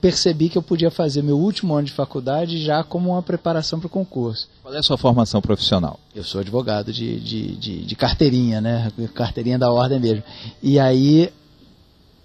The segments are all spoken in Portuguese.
percebi que eu podia fazer meu último ano de faculdade já como uma preparação para o concurso. Qual é a sua formação profissional? Eu sou advogado de carteirinha, né? Carteirinha da ordem mesmo. E aí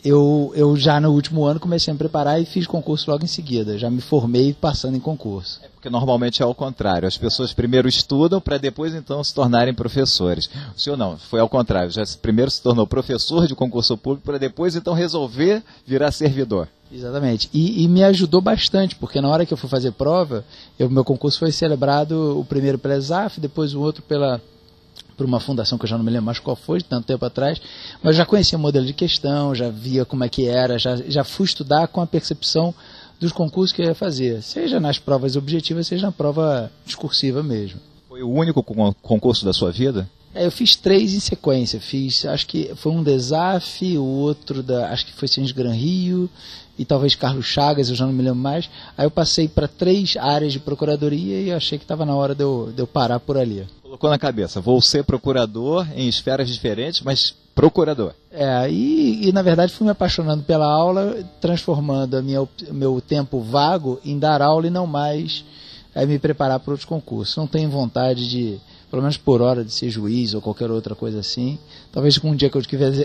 eu já no último ano comecei a me preparar e fiz concurso logo em seguida. Já me formei passando em concurso. É porque normalmente é ao contrário. As pessoas primeiro estudam para depois então se tornarem professores. O senhor não, foi ao contrário. Já primeiro se tornou professor de concurso público para depois então resolver virar servidor. Exatamente. E me ajudou bastante, porque na hora que eu fui fazer prova, meu concurso foi celebrado o primeiro pela ESAF, depois o outro por uma fundação que eu já não me lembro mais qual foi, de tanto tempo atrás, mas já conhecia o modelo de questão, já via como é que era, já fui estudar com a percepção dos concursos que eu ia fazer, seja nas provas objetivas, seja na prova discursiva mesmo. Foi o único concurso da sua vida? Eu fiz 3 em sequência, acho que foi um da ESAF, o outro acho que foi Ciências Gran Rio, e talvez Carlos Chagas, eu já não me lembro mais. Aí eu passei para 3 áreas de procuradoria e achei que estava na hora de eu parar por ali. Colocou na cabeça, vou ser procurador em esferas diferentes, mas procurador. E na verdade fui me apaixonando pela aula, transformando meu tempo vago em dar aula e não mais me preparar para outros concursos. Não tenho vontade de, pelo menos por hora, de ser juiz ou qualquer outra coisa assim. Talvez um dia que eu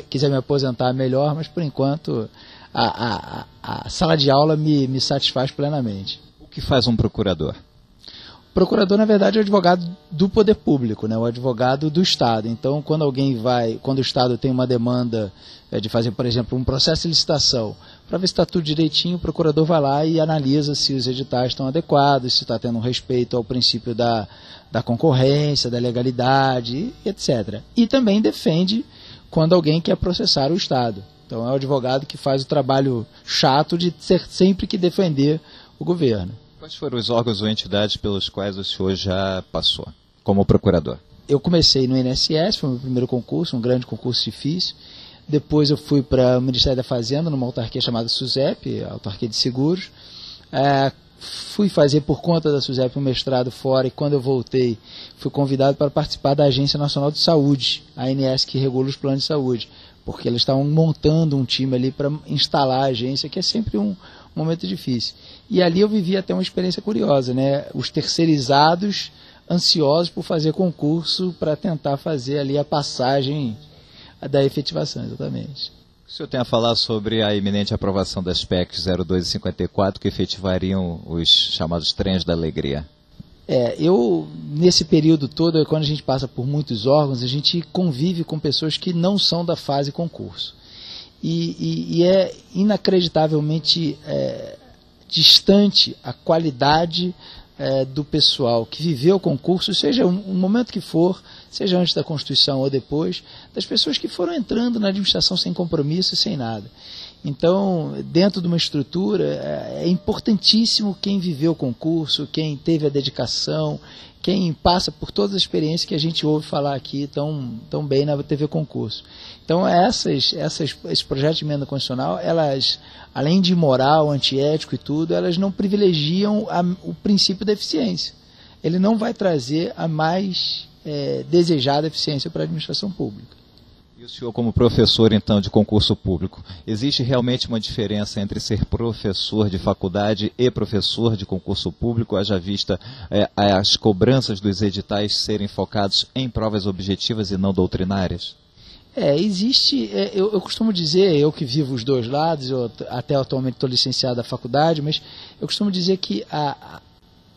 quiser me aposentar melhor, mas por enquanto a sala de aula me satisfaz plenamente. O que faz um procurador? O procurador, na verdade, é o advogado do poder público, né? O advogado do Estado. Então, quando o Estado tem uma demanda de fazer, por exemplo, um processo de licitação, para ver se está tudo direitinho, o procurador vai lá e analisa se os editais estão adequados, se está tendo um respeito ao princípio da concorrência, da legalidade, etc. E também defende quando alguém quer processar o Estado. Então, é o advogado que faz o trabalho chato de ter sempre que defender o governo. Quais foram os órgãos ou entidades pelos quais o senhor já passou como procurador? Eu comecei no INSS, foi o meu primeiro concurso, um grande concurso difícil. Depois eu fui para o Ministério da Fazenda, numa autarquia chamada SUSEP, autarquia de seguros. Fui fazer por conta da SUSEP um mestrado fora e quando eu voltei fui convidado para participar da Agência Nacional de Saúde, a ANS, que regula os planos de saúde, porque eles estavam montando um time ali para instalar a agência, que é sempre um momento difícil. E ali eu vivi até uma experiência curiosa, né? Os terceirizados ansiosos por fazer concurso para tentar fazer ali a passagem da efetivação, exatamente. O senhor tem a falar sobre a iminente aprovação das PECs 02 e 54 que efetivariam os chamados trens da alegria? Nesse período todo, quando a gente passa por muitos órgãos, a gente convive com pessoas que não são da fase concurso. E é inacreditavelmente distante a qualidade do pessoal que viveu o concurso, seja um momento que for, seja antes da Constituição ou depois, das pessoas que foram entrando na administração sem compromisso e sem nada. Então, dentro de uma estrutura, é importantíssimo quem viveu o concurso, quem teve a dedicação, quem passa por todas as experiências que a gente ouve falar aqui tão bem na TV Concurso. Então, esses projetos de emenda constitucional, elas, além de moral, antiético e tudo, elas não privilegiam o princípio da eficiência. Ele não vai trazer a mais desejada eficiência para a administração pública. E o senhor, como professor, então, de concurso público, existe realmente uma diferença entre ser professor de faculdade e professor de concurso público, haja vista as cobranças dos editais serem focados em provas objetivas e não doutrinárias? Existe, eu costumo dizer, eu que vivo os dois lados, eu até atualmente estou licenciado da faculdade, mas eu costumo dizer que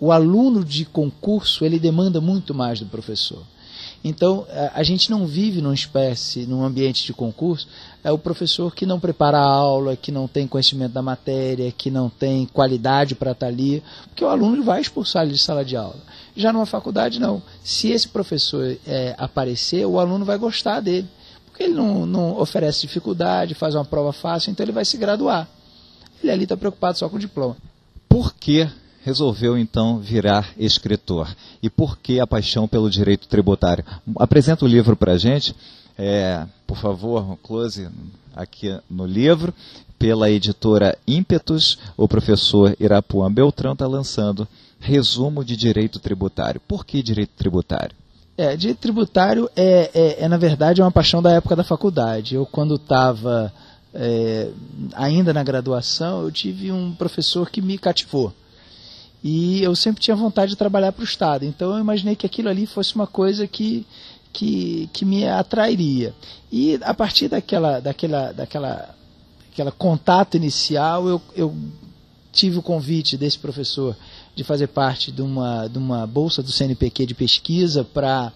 o aluno de concurso, ele demanda muito mais do professor. Então, a gente não vive num ambiente de concurso, o professor que não prepara a aula, que não tem conhecimento da matéria, que não tem qualidade para estar ali, porque o aluno vai expulsar ele de sala de aula. Já numa faculdade, não. Se esse professor aparecer, o aluno vai gostar dele, porque ele não oferece dificuldade, faz uma prova fácil, então ele vai se graduar. Ele ali está preocupado só com o diploma. Por que resolveu então virar escritor? E por que a paixão pelo direito tributário? Apresenta o livro para a gente, por favor, close aqui no livro, pela editora Ímpetus. O professor Irapuan Beltrão está lançando Resumo de Direito Tributário. Por que direito tributário? Direito tributário na verdade, uma paixão da época da faculdade. Eu, quando estava ainda na graduação, eu tive um professor que me cativou. E eu sempre tinha vontade de trabalhar para o Estado. Então eu imaginei que aquilo ali fosse uma coisa que me atrairia. E a partir daquela contato inicial, eu tive o convite desse professor de fazer parte de uma bolsa do CNPq de pesquisa para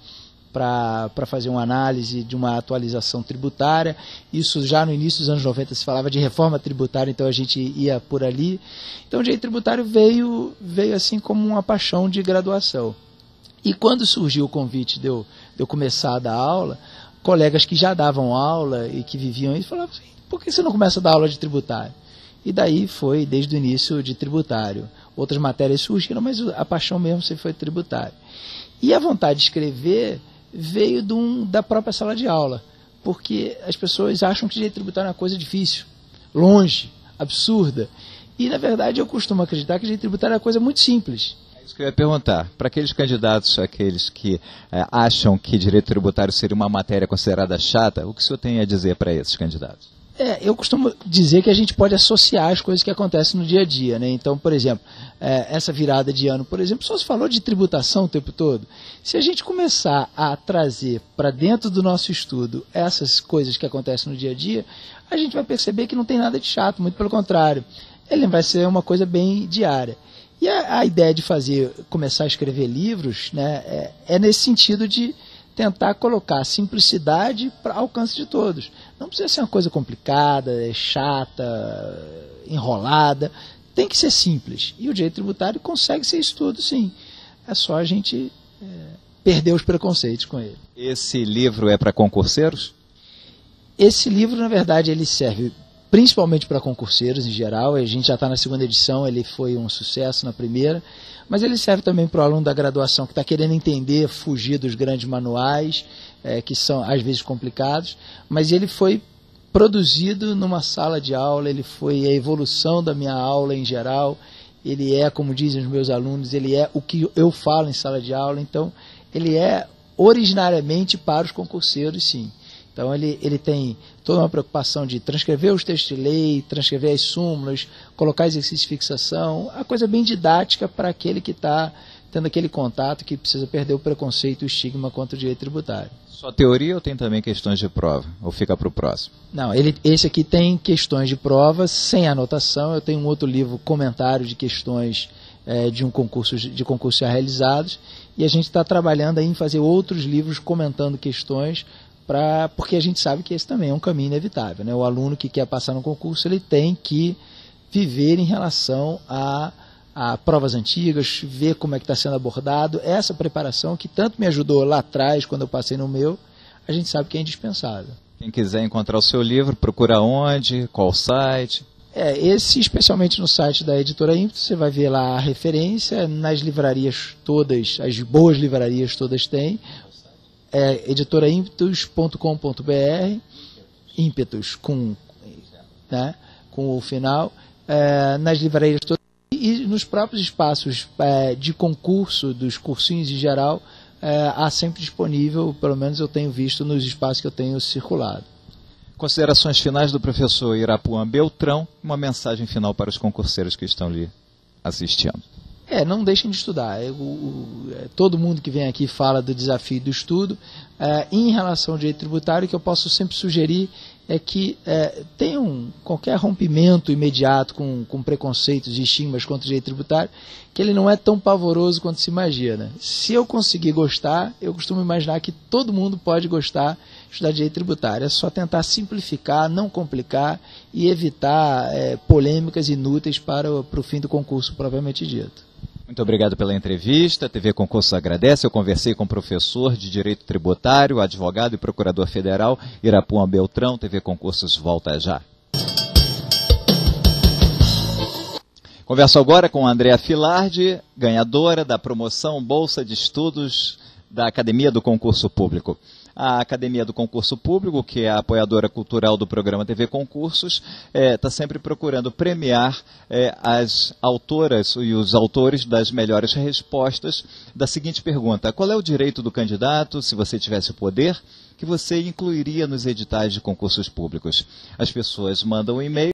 fazer uma análise de uma atualização tributária. Isso já no início dos anos 90 se falava de reforma tributária, então a gente ia por ali. Então o direito tributário veio assim como uma paixão de graduação. E quando surgiu o convite de eu começar a dar aula, colegas que já davam aula e que viviam isso falavam assim, por que você não começa a dar aula de tributário? E daí foi desde o início de tributário. Outras matérias surgiram, mas a paixão mesmo sempre foi tributário. E a vontade de escrever veio da própria sala de aula, porque as pessoas acham que direito tributário é uma coisa difícil, longe, absurda. E, na verdade, eu costumo acreditar que direito tributário é uma coisa muito simples. É isso que eu ia perguntar. Para aqueles candidatos, aqueles que acham que direito tributário seria uma matéria considerada chata, o que o senhor tem a dizer para esses candidatos? Eu costumo dizer que a gente pode associar as coisas que acontecem no dia a dia, né? Então, por exemplo, essa virada de ano, por exemplo, só se falou de tributação o tempo todo. Se a gente começar a trazer para dentro do nosso estudo essas coisas que acontecem no dia a dia, a gente vai perceber que não tem nada de chato, muito pelo contrário. Ele vai ser uma coisa bem diária. E a ideia de começar a escrever livros, né, é nesse sentido de tentar colocar simplicidade para alcance de todos. Não precisa ser uma coisa complicada, chata, enrolada. Tem que ser simples. E o direito tributário consegue ser isso tudo, sim. É só a gente perder os preconceitos com ele. Esse livro é para concurseiros? Esse livro, na verdade, ele serve principalmente para concurseiros em geral. A gente já está na segunda edição, ele foi um sucesso na primeira. Mas ele serve também para o aluno da graduação que está querendo entender, fugir dos grandes manuais, que são às vezes complicados, mas ele foi produzido numa sala de aula, ele foi a evolução da minha aula em geral, ele é, como dizem os meus alunos, ele é o que eu falo em sala de aula, então ele é originariamente para os concurseiros, sim. Então ele tem toda uma preocupação de transcrever os textos de lei, transcrever as súmulas, colocar exercício de fixação, a coisa bem didática para aquele que está tendo aquele contato, que precisa perder o preconceito e o estigma contra o direito tributário. Só teoria ou tem também questões de prova? Ou fica para o próximo? Não, esse aqui tem questões de prova sem anotação. Eu tenho um outro livro, comentário de questões de concursos já realizados, e a gente está trabalhando aí em fazer outros livros comentando questões, porque a gente sabe que esse também é um caminho inevitável, né? O aluno que quer passar no concurso, ele tem que viver em relação a provas antigas, ver como é que está sendo abordado. Essa preparação que tanto me ajudou lá atrás, quando eu passei no meu, a gente sabe que é indispensável. Quem quiser encontrar o seu livro, procura onde, qual site? Esse especialmente no site da Editora Ímpetos, você vai ver lá a referência, nas livrarias todas, as boas livrarias todas têm, editoraimpetus.com.br, ímpetus com o final, nas livrarias todas e nos próprios espaços de concurso, dos cursinhos em geral, há sempre disponível, pelo menos eu tenho visto nos espaços que eu tenho circulado. Considerações finais do professor Irapuan Beltrão, uma mensagem final para os concurseiros que estão ali assistindo. Não deixem de estudar. Todo mundo que vem aqui fala do desafio do estudo. Em relação ao direito tributário, o que eu posso sempre sugerir é que tenham qualquer rompimento imediato com preconceitos e estigmas contra o direito tributário, que ele não é tão pavoroso quanto se imagina. Se eu conseguir gostar, eu costumo imaginar que todo mundo pode gostar de estudar direito tributário. É só tentar simplificar, não complicar e evitar polêmicas inúteis para o fim do concurso propriamente dito. Muito obrigado pela entrevista. A TV Concursos agradece. Eu conversei com o professor de Direito Tributário, advogado e procurador federal, Irapuan Beltrão. TV Concursos volta já. Converso agora com a Andréa Filardi, ganhadora da promoção Bolsa de Estudos da Academia do Concurso Público. A Academia do Concurso Público, que é a apoiadora cultural do programa TV Concursos, está sempre procurando premiar as autoras e os autores das melhores respostas da seguinte pergunta: qual é o direito do candidato, se você tivesse o poder, que você incluiria nos editais de concursos públicos? As pessoas mandam um e-mail